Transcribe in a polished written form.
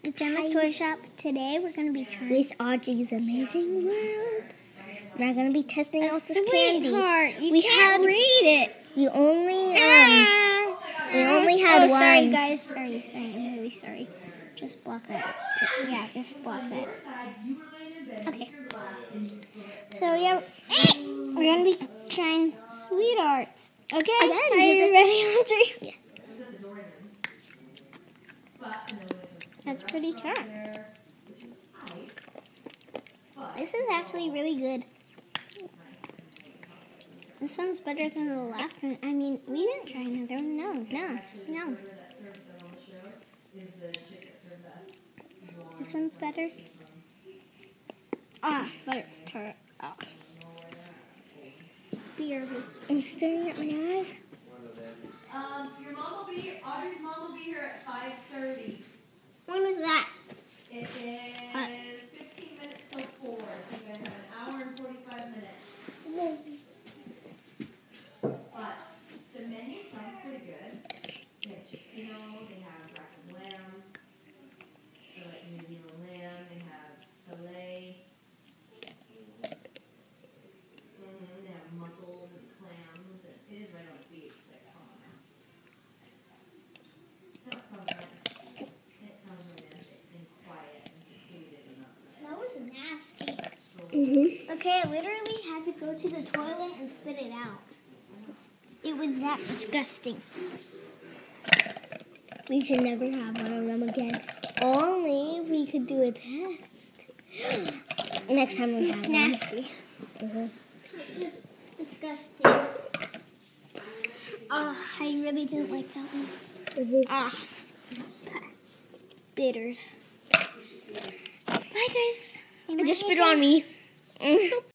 It's Emma's Toy Shop. Today we're going to be trying with Audrey's Amazing World. We're going to be testing out this candy. You can't read it. We only had one. Sorry guys. Sorry. I'm really sorry. Just block that. Yeah, just block that. Okay. So yeah, we're going to be trying Sweethearts. Okay. Are you ready, Audrey? Yeah. That's pretty tough. This is actually really good. This one's better than the last one. I mean, we didn't try another one. No. This one's better. But it's tart. I'm staring at my eyes. Your mom will be, Audrey's mom will be here at 5:30. When was that? It is 15 minutes till 4, so you guys have an hour and 45 minutes. But the menu sounds pretty good. They have chicken, they have rack of lamb, they like New Zealand lamb, they have filet, they have mussels and clams, and it is right on the beach, it's like, oh no. That sounds nice. It sounds romantic and quiet and secluded and that's nice. That was nasty. Mm-hmm. Okay, I literally had to go to the toilet and spit it out. It was that disgusting. We should never have one of them again. Only if we could do a test. Next time we have It's one. nasty. Mm-hmm. It's just disgusting. I really didn't like that one. Mm-hmm. Bitter. Bye, guys. Just spit on me.